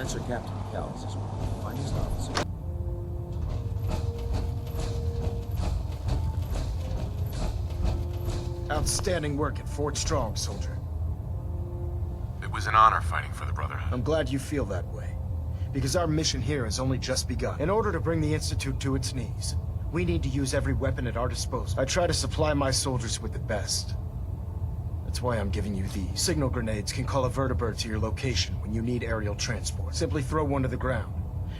Answer Captain Callis as well. Finest officer. Outstanding work at Fort Strong, soldier. It was an honor fighting for the Brotherhood. I'm glad you feel that way, because our mission here has only just begun. In order to bring the Institute to its knees, we need to use every weapon at our disposal. I try to supply my soldiers with the best. That's why I'm giving you these. Signal grenades can call a vertibird to your location when you need aerial transport. Simply throw one to the ground,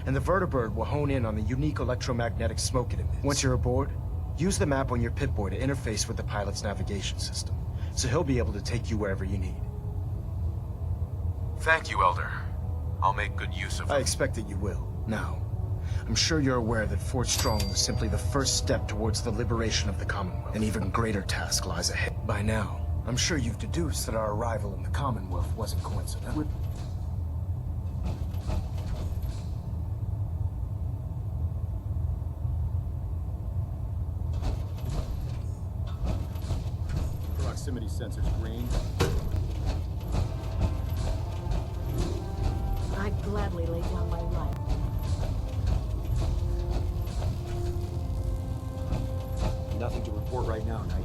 and the vertibird will hone in on the unique electromagnetic smoke it emits. Once you're aboard, use the map on your Pip-Boy to interface with the pilot's navigation system, so he'll be able to take you wherever you need. Thank you, Elder. I'll make good use of them. I expect that you will. Now, I'm sure you're aware that Fort Strong was simply the first step towards the liberation of the Commonwealth. An even greater task lies ahead. By now, I'm sure you've deduced that our arrival in the Commonwealth wasn't coincidental. Proximity sensors green. I'd gladly lay down my life. Nothing to report right now, Knight.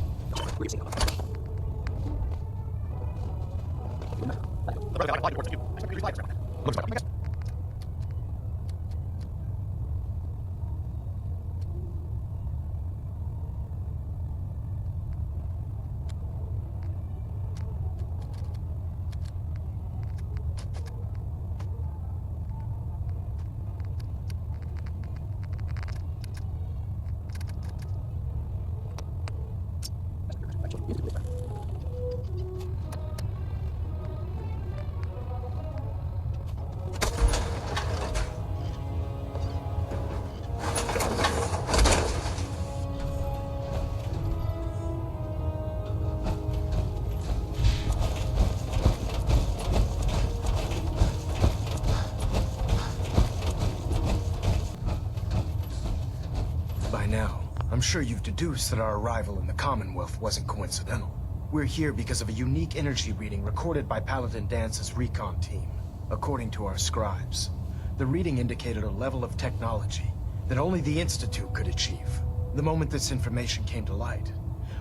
By now, I'm sure you've deduced that our arrival in the Commonwealth wasn't coincidental. We're here because of a unique energy reading recorded by Paladin Dance's recon team. According to our scribes, the reading indicated a level of technology that only the Institute could achieve. The moment this information came to light,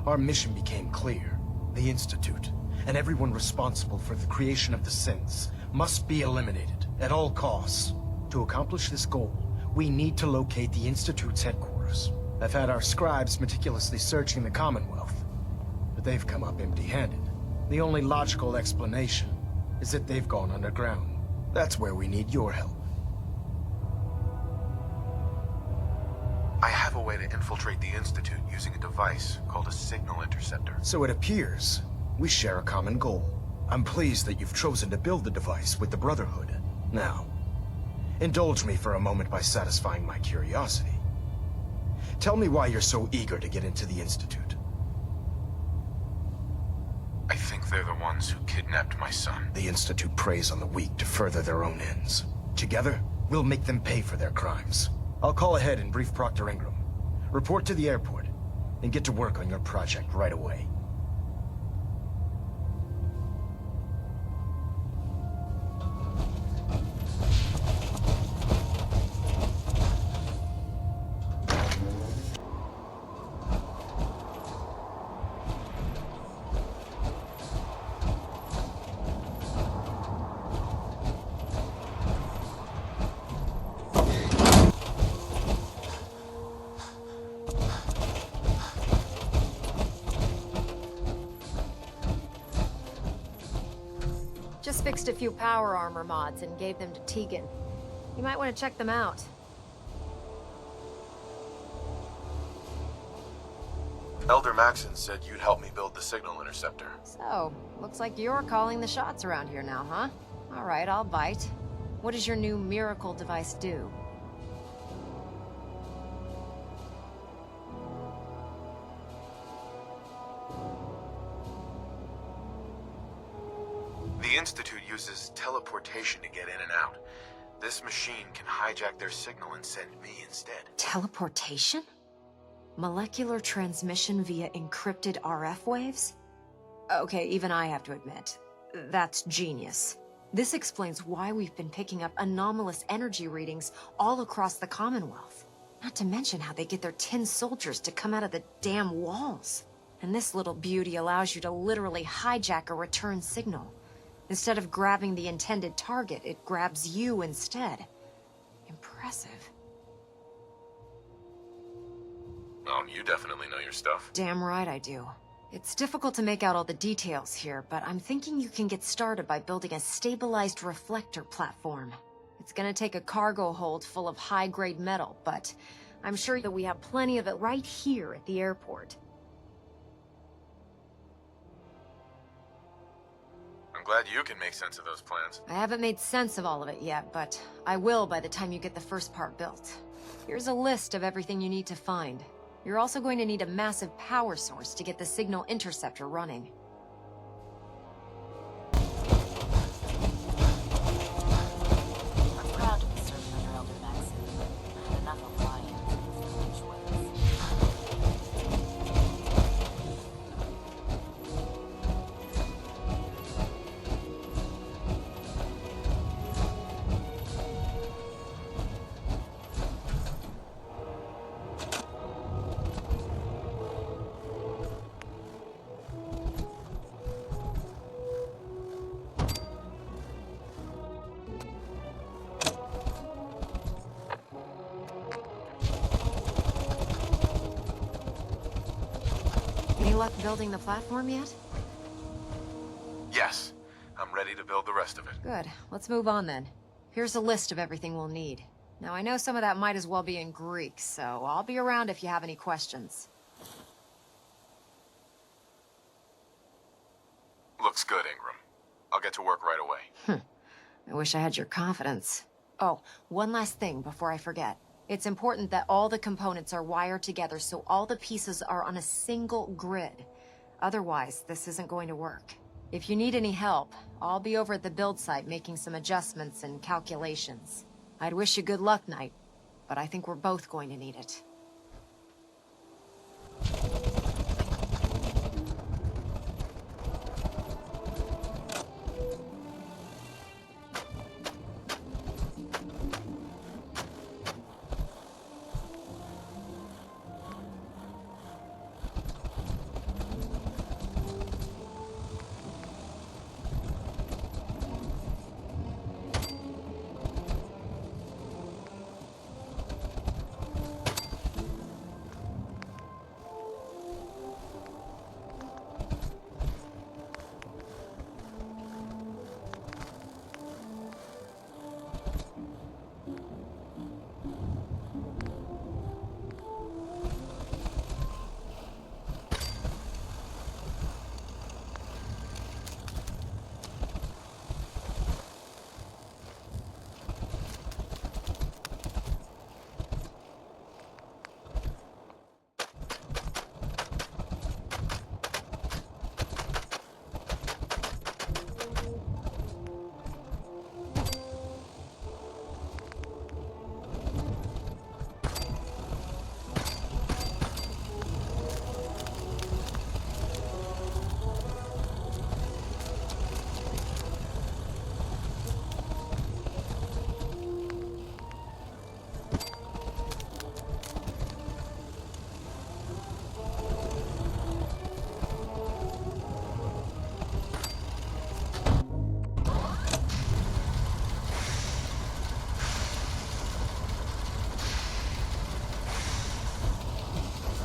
our mission became clear. The Institute, and everyone responsible for the creation of the synths, must be eliminated at all costs. To accomplish this goal, we need to locate the Institute's headquarters. I've had our scribes meticulously searching the Commonwealth, but they've come up empty-handed. The only logical explanation is that they've gone underground. That's where we need your help. I have a way to infiltrate the Institute using a device called a signal interceptor. So it appears we share a common goal. I'm pleased that you've chosen to build the device with the Brotherhood. Now, indulge me for a moment by satisfying my curiosity. Tell me why you're so eager to get into the Institute. I think they're the ones who kidnapped my son. The Institute preys on the weak to further their own ends. Together, we'll make them pay for their crimes. I'll call ahead and brief Proctor Ingram. Report to the airport, and get to work on your project right away. Just fixed a few power armor mods and gave them to Tegan. You might want to check them out. Elder Maxon said you'd help me build the signal interceptor. So, looks like you're calling the shots around here now, huh? All right, I'll bite. What does your new miracle device do? The Institute uses teleportation to get in and out. This machine can hijack their signal and send me instead. Teleportation? Molecular transmission via encrypted RF waves? Okay, even I have to admit, that's genius. This explains why we've been picking up anomalous energy readings all across the Commonwealth. Not to mention how they get their tin soldiers to come out of the damn walls. And this little beauty allows you to literally hijack a return signal. Instead of grabbing the intended target, it grabs you instead. Impressive. Oh, you definitely know your stuff. Damn right I do. It's difficult to make out all the details here, but I'm thinking you can get started by building a stabilized reflector platform. It's gonna take a cargo hold full of high-grade metal, but I'm sure that we have plenty of it right here at the airport. I'm glad you can make sense of those plans. I haven't made sense of all of it yet, but I will by the time you get the first part built. Here's a list of everything you need to find. You're also going to need a massive power source to get the signal interceptor running. I'm proud to be serving under Elder Maxim. I had enough of lying to switch ways. Any luck building the platform yet? Yes, I'm ready to build the rest of it. Good. Let's move on then. Here's a list of everything we'll need. Now, I know some of that might as well be in Greek, so I'll be around if you have any questions. Looks good, Ingram. I'll get to work right away. I wish I had your confidence. Oh, one last thing before I forget. It's important that all the components are wired together so all the pieces are on a single grid. Otherwise, this isn't going to work. If you need any help, I'll be over at the build site making some adjustments and calculations. I'd wish you good luck, Knight, but I think we're both going to need it.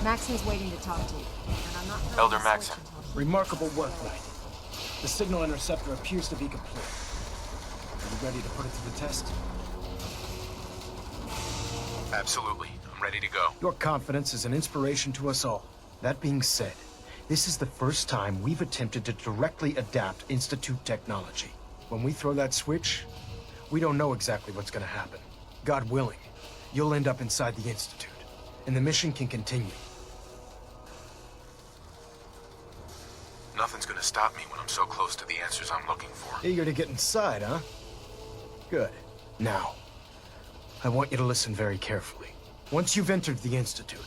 Maxim's waiting to talk to you, and I'm not throwing Elder the Maxim. switch until he- Remarkable work, Knight. The signal interceptor appears to be complete. Are you ready to put it to the test? Absolutely. I'm ready to go. Your confidence is an inspiration to us all. That being said, this is the first time we've attempted to directly adapt Institute technology. When we throw that switch, we don't know exactly what's gonna happen. God willing, you'll end up inside the Institute, and the mission can continue. Nothing's gonna stop me when I'm so close to the answers I'm looking for. Eager to get inside, huh? Good. Now, I want you to listen very carefully. Once you've entered the Institute,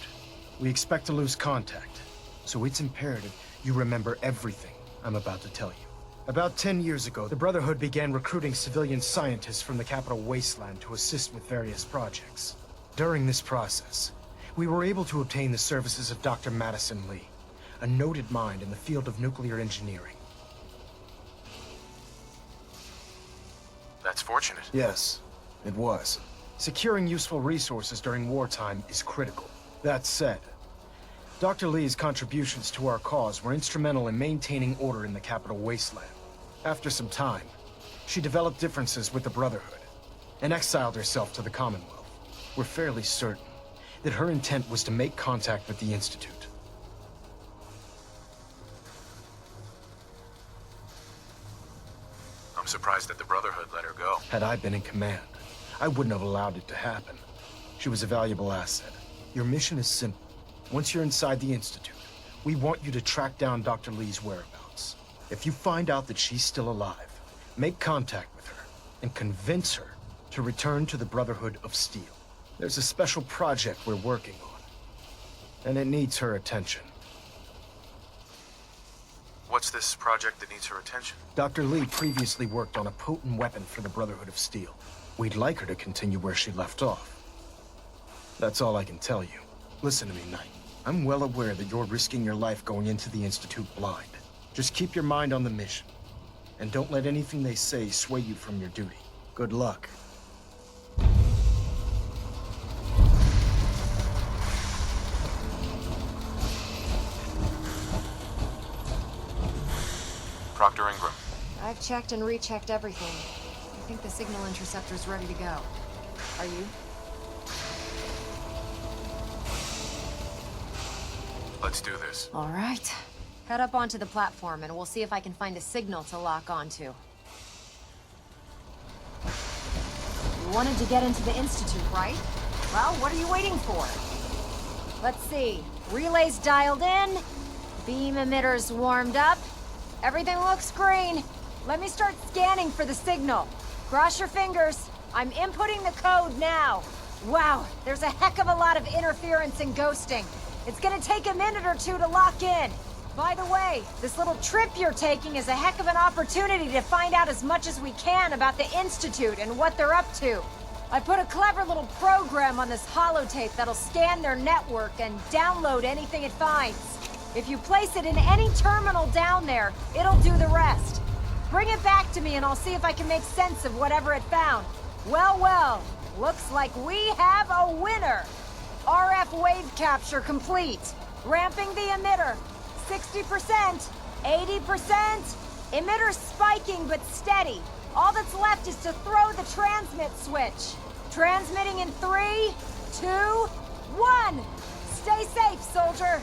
we expect to lose contact, so it's imperative you remember everything I'm about to tell you. About 10 years ago, the Brotherhood began recruiting civilian scientists from the capital wasteland to assist with various projects. During this process, we were able to obtain the services of Dr. Madison Lee, a noted mind in the field of nuclear engineering. That's fortunate. Yes, it was. Securing useful resources during wartime is critical. That said, Dr. Lee's contributions to our cause were instrumental in maintaining order in the capital wasteland. After some time, she developed differences with the Brotherhood and exiled herself to the Commonwealth. We're fairly certain that her intent was to make contact with the Institute. I'm surprised that the Brotherhood let her go. Had I been in command, I wouldn't have allowed it to happen. She was a valuable asset. Your mission is simple. Once you're inside the Institute, we want you to track down Dr. Lee's whereabouts. If you find out that she's still alive, make contact with her and convince her to return to the Brotherhood of Steel. There's a special project we're working on, and it needs her attention. What's this project that needs her attention? Dr. Lee previously worked on a potent weapon for the Brotherhood of Steel. We'd like her to continue where she left off. That's all I can tell you. Listen to me, Knight. I'm well aware that you're risking your life going into the Institute blind. Just keep your mind on the mission, and don't let anything they say sway you from your duty. Good luck. Proctor Ingram. I've checked and rechecked everything. I think the signal interceptor's ready to go. Are you? Let's do this. All right. Head up onto the platform and we'll see if I can find a signal to lock onto. You wanted to get into the Institute, right? Well, what are you waiting for? Let's see. Relays dialed in. Beam emitters warmed up. Everything looks green. Let me start scanning for the signal. Cross your fingers. I'm inputting the code now. Wow, there's a heck of a lot of interference and ghosting. It's gonna take a minute or two to lock in. By the way, this little trip you're taking is a heck of an opportunity to find out as much as we can about the Institute and what they're up to. I put a clever little program on this holotape that'll scan their network and download anything it finds. If you place it in any terminal down there, it'll do the rest. Bring it back to me and I'll see if I can make sense of whatever it found. Well, well, looks like we have a winner. RF wave capture complete. Ramping the emitter. 60%, 80%. Emitter spiking but steady. All that's left is to throw the transmit switch. Transmitting in 3, 2, 1. Stay safe, soldier.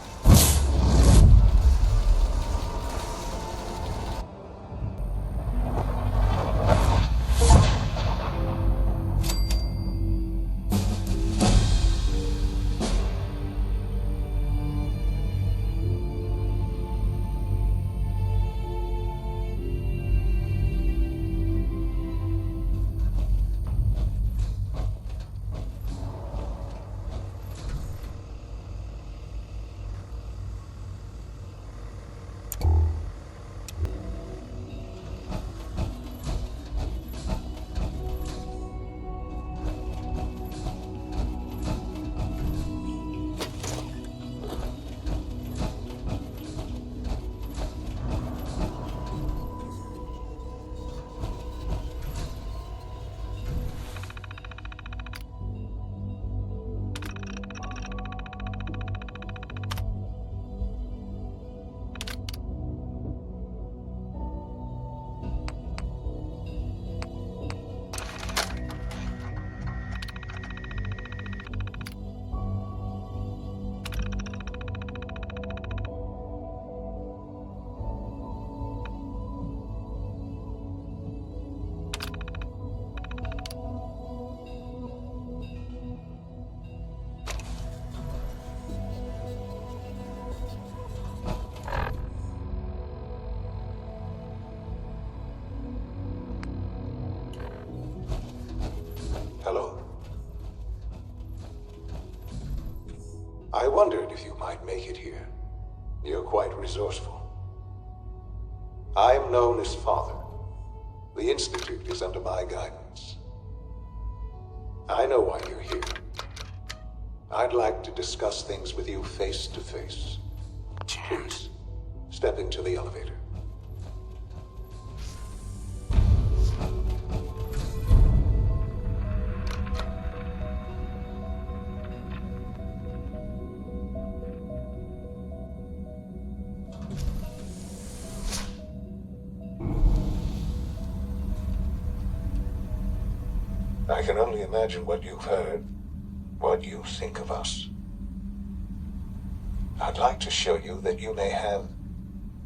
Hello. I wondered if you might make it here. You're quite resourceful. I am known as Father. The Institute is under my guidance. I know why you're here. I'd like to discuss things with you face to face. Please, step into the elevator. I can only imagine what you've heard, what you think of us. I'd like to show you that you may have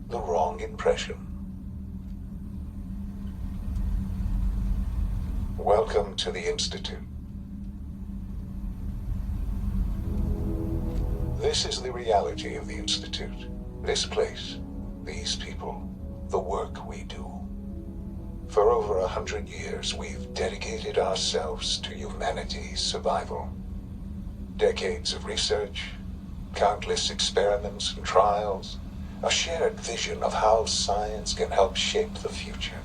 the wrong impression. Welcome to the Institute. This is the reality of the Institute. This place, these people, the work we do. For over 100 years, we've dedicated ourselves to humanity's survival. Decades of research, countless experiments and trials, a shared vision of how science can help shape the future.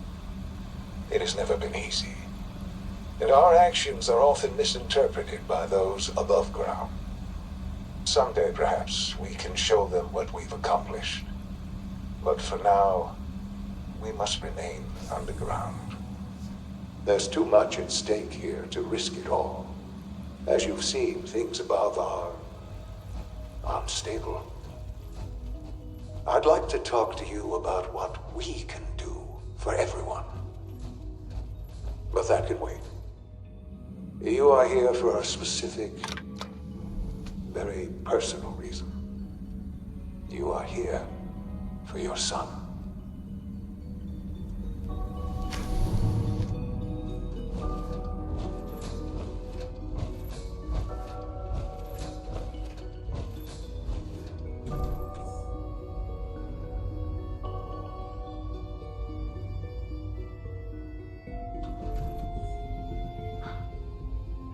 It has never been easy, and our actions are often misinterpreted by those above ground. Someday, perhaps, we can show them what we've accomplished. But for now, we must remain underground. There's too much at stake here to risk it all. As you've seen, things above are unstable. I'd like to talk to you about what we can do for everyone. But that can wait. You are here for a specific, very personal reason. You are here for your son.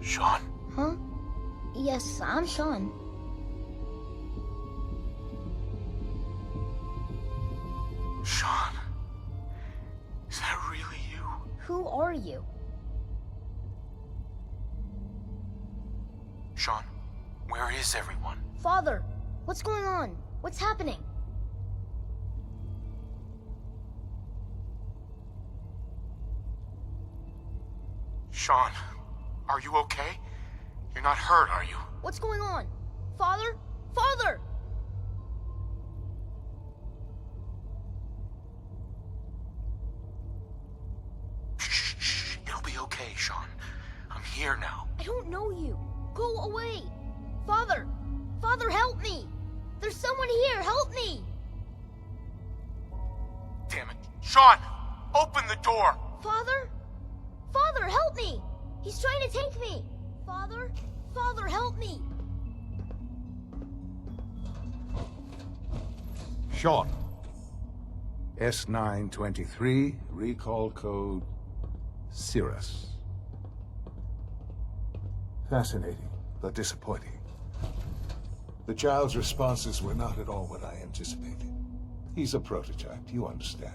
Shaun? Huh? Yes, I'm Shaun. Shaun? Is that really you? Who are you? Shaun, where is everyone? Father, what's going on? What's happening? Shaun, are you okay? You're not hurt, are you? What's going on? Father? Father! Shh. It'll be okay, Shaun. I'm here now. I don't know you. Go away. Father! Father, help me! There's someone here, help me! Damn it. Shaun! Open the door! Father? Father, help me! He's trying to take me! Father? Father, help me! Shaun. S923, recall code Cirrus. Fascinating, but disappointing. The child's responses were not at all what I anticipated. He's a prototype, you understand.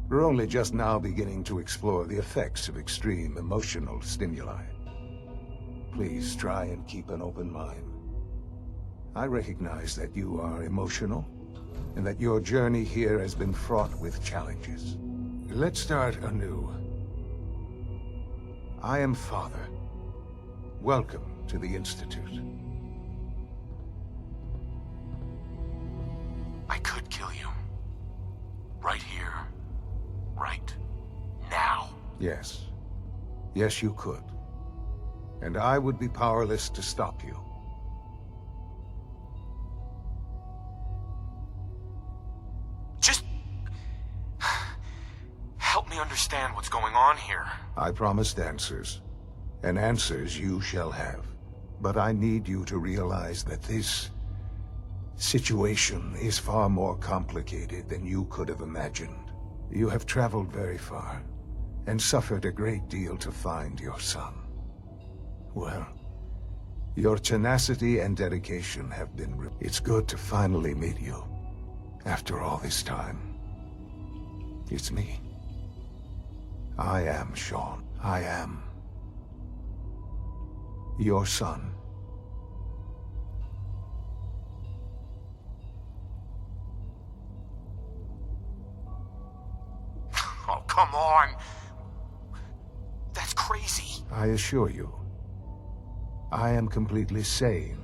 We're only just now beginning to explore the effects of extreme emotional stimuli. Please try and keep an open mind. I recognize that you are emotional, and that your journey here has been fraught with challenges. Let's start anew. I am Father. Welcome to the Institute. I could kill you. Right here. Right now. Yes. Yes, you could. And I would be powerless to stop you. Just help me understand what's going on here. I promised answers, and answers you shall have. But I need you to realize that this situation is far more complicated than you could have imagined. You have traveled very far, and suffered a great deal to find your son. Well, your tenacity and dedication have been... It's good to finally meet you, after all this time. It's me. I am Shaun. I am your son. Oh, come on! That's crazy. I assure you, I am completely sane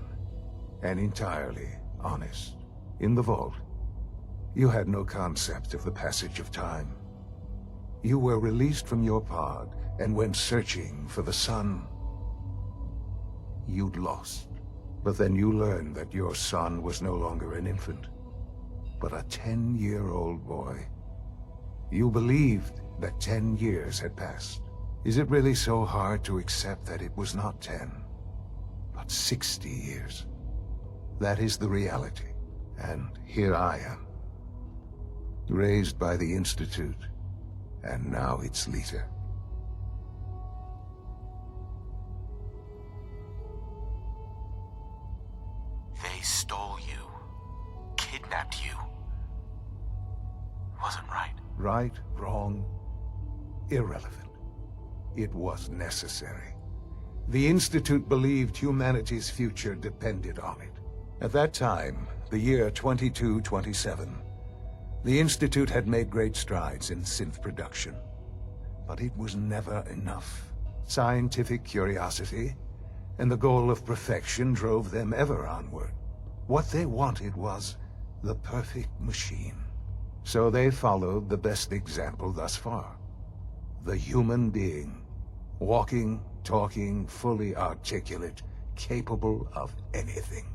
and entirely honest. In the vault, you had no concept of the passage of time. You were released from your pod and went searching for the sun you'd lost. But then you learned that your son was no longer an infant, but a 10-year-old boy. You believed that 10 years had passed. Is it really so hard to accept that it was not 10, but 60 years? That is the reality. And here I am, raised by the Institute, and now its leader. They stole you, kidnapped you. Wasn't right. Right, wrong, irrelevant. It was necessary. The Institute believed humanity's future depended on it. At that time, the year 2227, the Institute had made great strides in synth production. But it was never enough. Scientific curiosity and the goal of perfection drove them ever onward. What they wanted was the perfect machine. So they followed the best example thus far. The human being. Walking, talking, fully articulate, capable of anything.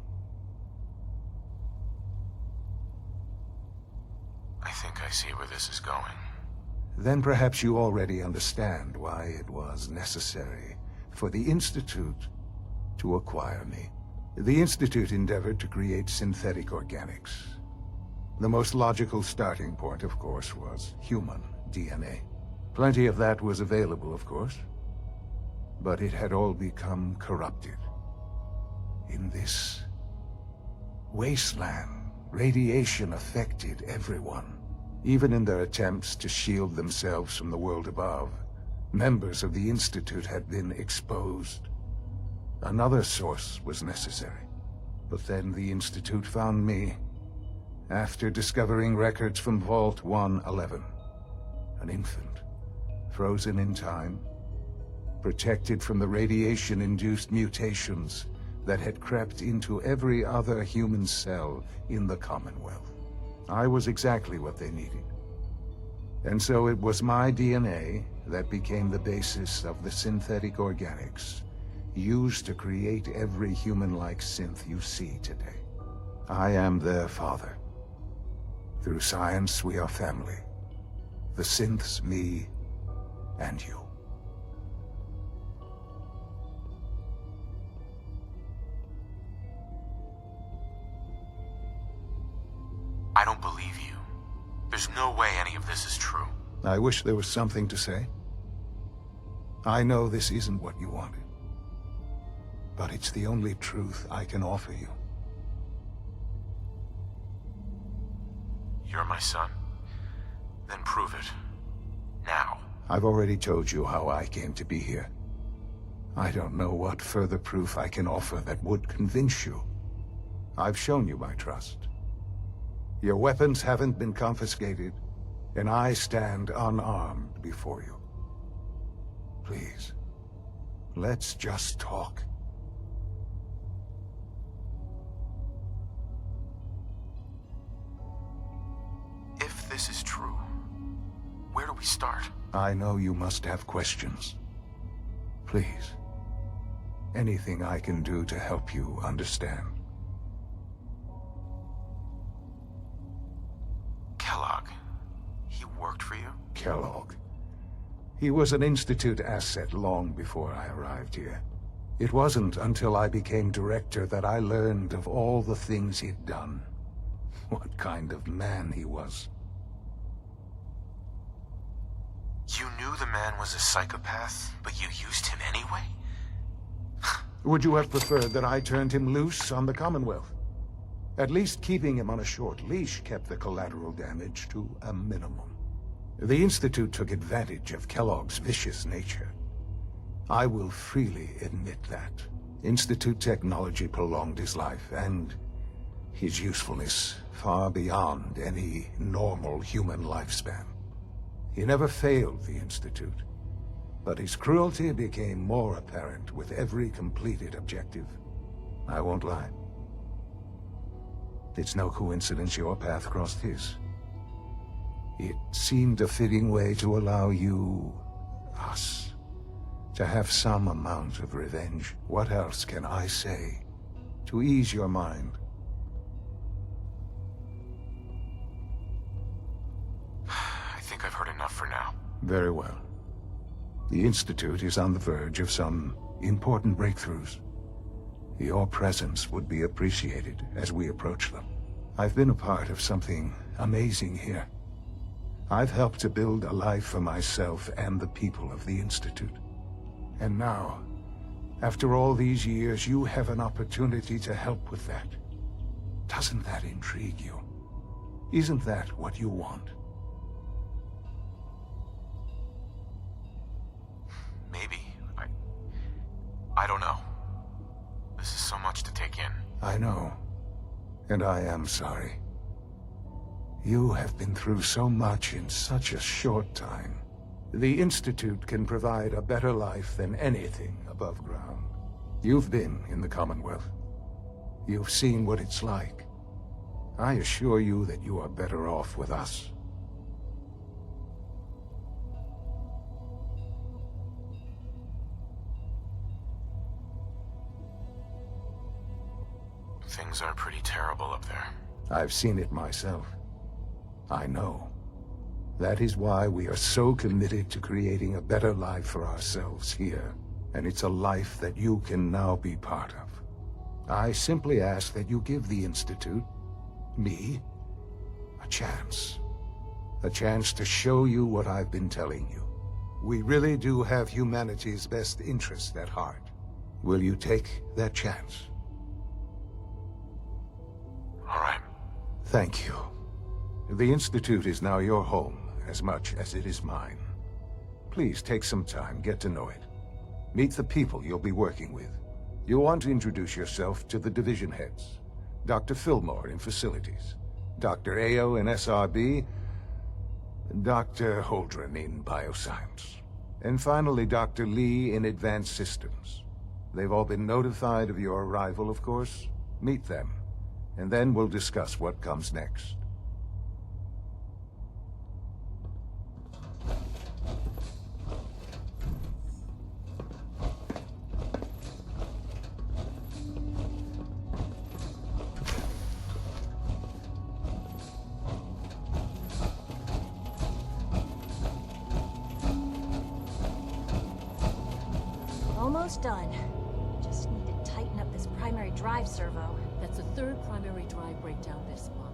I think I see where this is going. Then perhaps you already understand why it was necessary for the Institute to acquire me. The Institute endeavored to create synthetic organics. The most logical starting point, of course, was human DNA. Plenty of that was available, of course, but it had all become corrupted. In this wasteland, radiation affected everyone. Even in their attempts to shield themselves from the world above, members of the Institute had been exposed. Another source was necessary. But then the Institute found me, after discovering records from Vault 111. An infant, frozen in time, protected from the radiation-induced mutations that had crept into every other human cell in the Commonwealth. I was exactly what they needed. And so it was my DNA that became the basis of the synthetic organics used to create every human-like synth you see today. I am their father. Through science, we are family. The synths, me, and you. I don't believe you. There's no way any of this is true. I wish there was something to say. I know this isn't what you wanted, but it's the only truth I can offer you. You're my son? Then prove it. Now. I've already told you how I came to be here. I don't know what further proof I can offer that would convince you. I've shown you my trust. Your weapons haven't been confiscated, and I stand unarmed before you. Please, let's just talk. If this is true, where do we start? I know you must have questions. Please, anything I can do to help you understand. Kellogg. He worked for you? Kellogg. He was an Institute asset long before I arrived here. It wasn't until I became director that I learned of all the things he'd done. What kind of man he was. You knew the man was a psychopath, but you used him anyway? Would you have preferred that I turned him loose on the Commonwealth? At least keeping him on a short leash kept the collateral damage to a minimum. The Institute took advantage of Kellogg's vicious nature. I will freely admit that. Institute technology prolonged his life, and his usefulness far beyond any normal human lifespan. He never failed the Institute, but his cruelty became more apparent with every completed objective. I won't lie. It's no coincidence your path crossed his. It seemed a fitting way to allow you, us, to have some amount of revenge. What else can I say to ease your mind? I think I've heard enough for now. Very well. The Institute is on the verge of some important breakthroughs. Your presence would be appreciated as we approach them. I've been a part of something amazing here. I've helped to build a life for myself and the people of the Institute. And now, after all these years, you have an opportunity to help with that. Doesn't that intrigue you? Isn't that what you want? Maybe. I don't know. This is so much to take in. I know. And I am sorry. You have been through so much in such a short time. The Institute can provide a better life than anything above ground. You've been in the Commonwealth. You've seen what it's like. I assure you that you are better off with us. Things are pretty terrible up there. I've seen it myself. I know. That is why we are so committed to creating a better life for ourselves here. And it's a life that you can now be part of. I simply ask that you give the Institute, me, a chance. A chance to show you what I've been telling you. We really do have humanity's best interest at heart. Will you take that chance? All right. Thank you. The Institute is now your home, as much as it is mine. Please take some time, get to know it. Meet the people you'll be working with. You'll want to introduce yourself to the division heads. Dr. Fillmore in Facilities, Dr. Ayo in SRB, Dr. Holdren in Bioscience, and finally Dr. Lee in Advanced Systems. They've all been notified of your arrival, of course. Meet them, and then we'll discuss what comes next. Almost done. Just need to tighten up this primary drive servo. That's the third primary drive breakdown this month.